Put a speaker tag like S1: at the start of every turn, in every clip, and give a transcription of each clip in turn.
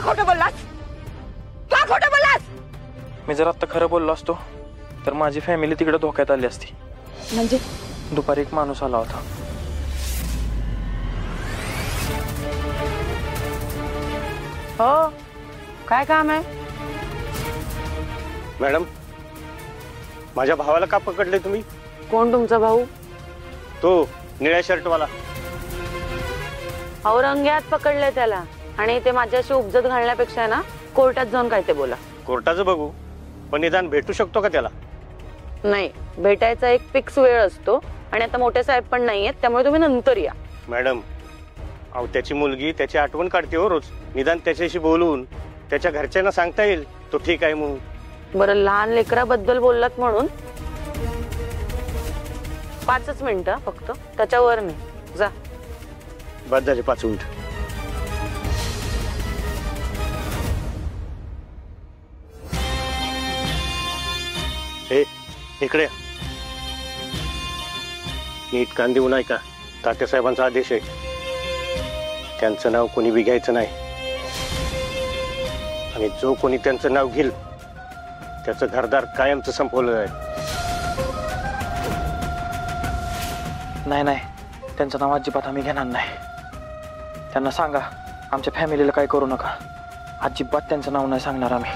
S1: का खोटं बोललास? का खोटं बोललास?
S2: मी जर आता खरं बोललो असतो तर माझी फॅमिली तिकडे धोक्यात आली असती.
S1: म्हणजे
S2: दुपारी एक माणूस आला होता.
S1: हो, काय काम आहे?
S3: मॅडम, माझ्या भावाला का पकडले तुम्ही?
S1: कोण तुमचा भाऊ?
S3: तो निळ्या शर्टवाला.
S1: औरंग्यात पकडले त्याला आणि ते माझ्याशी उपजत घालण्यापेक्षा ना कोर्टात जाऊन काय ते बोला.
S3: कोर्टाचं बघू, पण निदान भेटू शकतो का त्याला?
S1: नाही, भेटायचा एक फिक्स वेळ असतो आणि आता मोठे साहेब पण नाहीयेत, त्यामुळे तुम्ही नंतर या.
S3: मॅडम, अहो त्याची मुलगी त्याची आठवण काढते हो रोज. निदान त्याच्याशी बोलून त्याच्या घरच्यांना सांगता येईल तो ठीक आहे म्हणून.
S1: बरं, लहान लेकराबद्दल बोललात म्हणून 5 मिनिटं फक्त, त्याच्यावर मी जा.
S3: बस झाले 5 मिनिट. हे इकडे नीट कान देऊ नाही का? तात्यासाहेबांचा आदेश आहे. त्यांचं नाव कोणी बी घ्यायचं नाही आणि जो कोणी त्यांचं नाव घेईल त्याचं घरदार कायमचं संपवलं आहे.
S2: नाही नाही, त्यांचं नाव अजिबात आम्ही घेणार नाही. त्यांना सांगा आमच्या फॅमिलीला काय करू नका. अजिबात त्यांचं नाव नाही सांगणार आम्ही.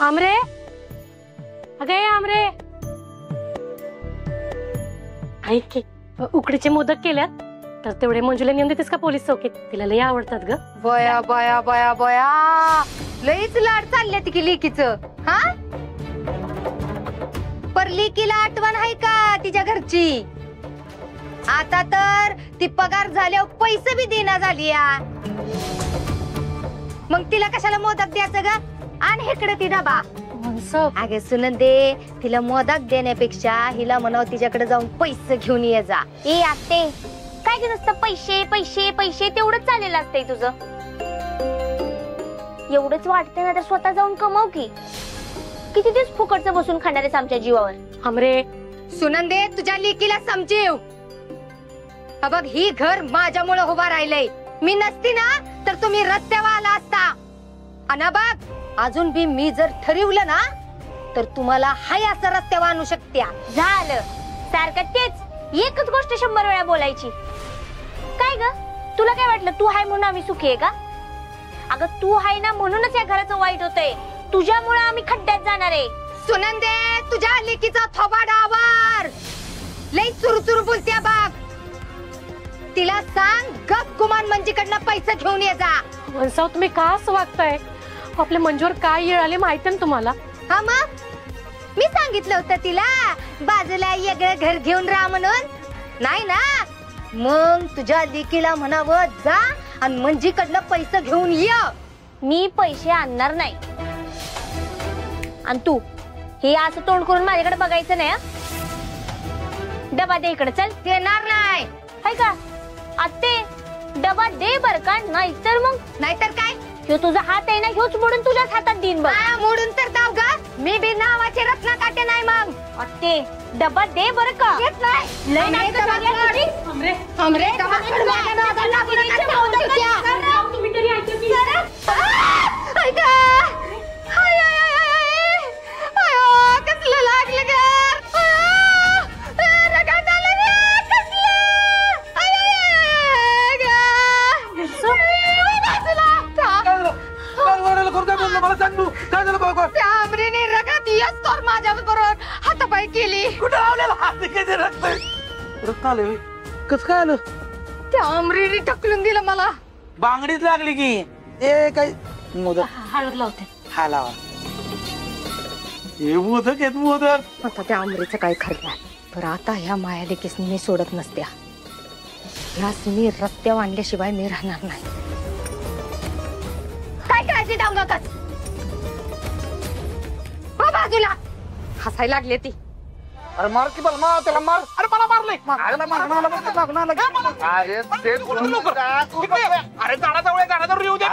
S4: आमरे, अगे आमरे, ऐक की उकडीचे मोदक केल्यात तर तेवढे मंजूला नेऊन देतेस का पोलीस चौकीत? तिला लय आवडतात ग.
S5: बया बया बया बया, लईच लाड चालल्यात की लेकीचं. हा, पर लेकीला आठवण आहे का तिच्या घरची? आता तर ती पगार झाल्यावर पैसे बी देना झाली या. मग तिला कशाला मोदक द्यायचं ग? आणि इकडे ती डबा. अगे सुनंदे, तिला मोदक देण्यापेक्षा हिला म्हणाव तिच्याकडे जाऊन पैसे घेऊन ये जा.
S6: ए आते, काय की नुसतं पैसे पैसे पैसे तेवढंच चाललेलं असतंय तुझं. एवढंच वाटतंय ना तर स्वतः जाऊन कमाव की. किती दिवस फुकटचं बसून खाणार आहेस आमच्या जीवावर?
S4: आमरे,
S5: सुनंदे, तुझ्या लेकीला समजेव. बघ, ही घर माझ्यामुळे उभा राहिलंय. मी नसती ना तर तुम्ही रस्त्यावर आला असता. आणि बघ, अजून बी मी जर ठरवलं ना तर तुम्हाला हाय असं रस्त्यावर आणू शकत्या.
S6: झालं सारखं तेच एकच गोष्ट 100 वेळा बोलायची. काय ग, तुला काय वाटलं तू हाय म्हणून आम्ही सुखी आहे का? अगं तू हाय ना म्हणूनच या घराचं वाईट होतंय. तुझ्यामुळे आम्ही खड्ड्यात जाणार आहे.
S5: सुनंदे, तुझ्या लेकीचा थोबाड आवार. लई चुरचुर बोलत्या बघ. तिला सांग गप गुमान मंजीकडनं पैसे घेऊन ये जा.
S4: वंसाव, तुम्ही का असं वागताय? आपल्या मंजूवर काय येळ आले माहिती ना तुम्हाला?
S5: हा, मग मी सांगितलं होतं तिला बाजूला वेगळं घर घेऊन राहा म्हणून. नाही ना, मग तुझ्या लेकीला म्हणावं जा आणि मंजीकडनं पैसे घेऊन ये.
S6: मी पैसे आणणार नाही. आणि तू हे असं तोंड करून माझ्याकडे बघायचं नाही. डबा दे इकडे. चल.
S5: देणार नाही.
S6: हाय का आत्ते? डबा दे बर का, नाहीतर मग.
S5: नाहीतर काय?
S6: ह्यो तुझा हात आहे ना, ह्योच मोडून तुझ्याच हातात देईन बघ.
S5: मोडून तर दाव ग. मी बी नावाचे रत्ना काटे नाही. मग
S6: आत्ते डबा दे बर का.
S5: येत नाही.
S6: लय नाटकं झाली तुझी.
S4: आमरे,
S5: हमरे तुम्ही तरी ऐकू की? ऐका, कसलं लागलं ग? हातापाय केली.
S2: कुठं लावलेला हात? किती रक्त आले? कस काय आलं?
S5: त्या आमरीने ढकलून दिलं मला.
S2: बांगडीच लागली की. ए काय मोदक
S4: हळद लावते.
S2: हा लावा.
S7: हे मोदक आहेत मोदक.
S5: आता त्या आमरीचं काय खरं नाही. तर आता ह्या माया लेकीसनी मी सोडत नसत्या. ह्यास मी रस्त्यावर आणल्याशिवाय मी राहणार नाही. काय करायची डांगा कस बाजूला हसायला लागले ती.
S7: अरे मार की बल मार त्याला मार. अरे मला मारले. अरे गाडाजवळ गाडाजवळ येऊ दे.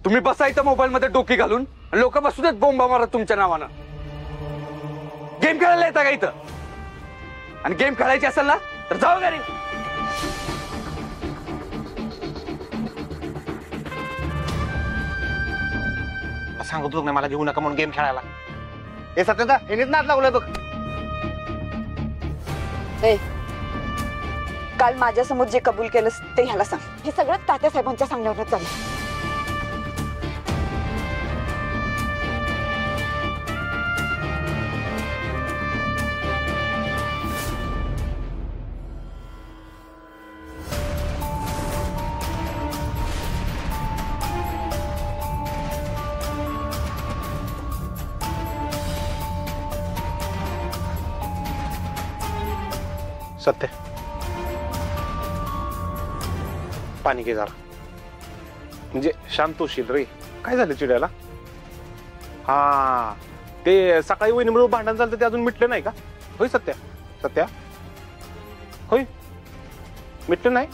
S8: तुम्ही बसायचं मोबाईल मध्ये डोकी घालून आणि लोक बसू देत बोंबा मारत तुमच्या नावानं. गेम खेळायला येता का इथं? आणि गेम खेळायची असेल ना तर जाऊ घरी.
S3: सांगत होतो मला घेऊ नका म्हणून गेम खेळायला. हे सत्यता हेनेच नाद लावलाय बघ.
S9: काल माझ्या समोर जे कबूल केलंस ते ह्याला सांग. हे सगळं तात्या साहेबांच्या सांगण्यावर चाललं.
S3: सत्य पाणी घे जरा. म्हणजे शांत होशील रे. काय झालं चिड्याला? हा ते सकाळी वहिनीमुळे भांडण झालं ते अजून मिटलं नाही का? होय सत्या? सत्या होय मिटलं नाही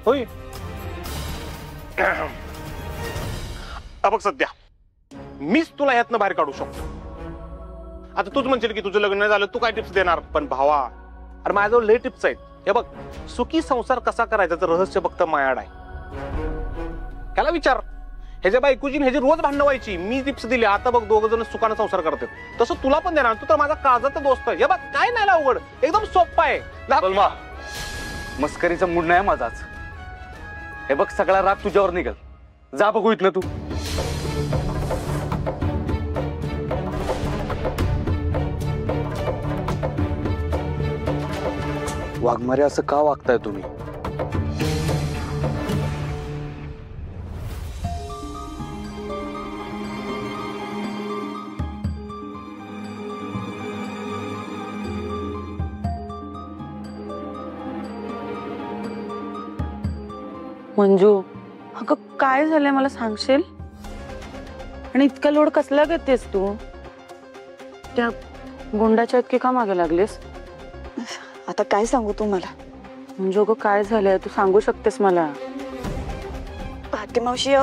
S3: होय? बघ सत्या मीच तुला यातनं बाहेर काढू शकतो. आता तूच म्हणशील की तुझं लग्न नाही झालं तू काय टिप्स देणार. पण भावा अरे माझ्याजवळ लय टिप्स आहेत. हे बघ सुखी संसार कसा करायचा रहस्य फक्त मायाड आहे. त्याला विचार. ह्याच्या बायकोची ह्याची रोज भांडणं व्हायची. मी टिप्स दिली. आता बघ दोघ जण सुखानं संसार करतात. तसं तुला पण देणार. तू तर माझा काळजाचा दोस्त आहे. हे बघ काय नाही अवघड एकदम सोपं आहे.
S8: बलमा मस्करीचा मूड नाही माझाच. हे बघ सगळा राग तुझ्यावर निघल. जा बघू इथनं तू. वाघमारे असं का वागताय तुम्ही?
S1: मंजू अगं काय झालंय मला सांगशील? आणि इतका लोड कसला घेतेस तू? त्या गुंडाच्या इतकी का मागे लागलीस?
S9: आता काय सांगू तू मला?
S1: म्हणजे अगं काय झालंय तू सांगू शकतेस मला?
S9: पाठी मावशी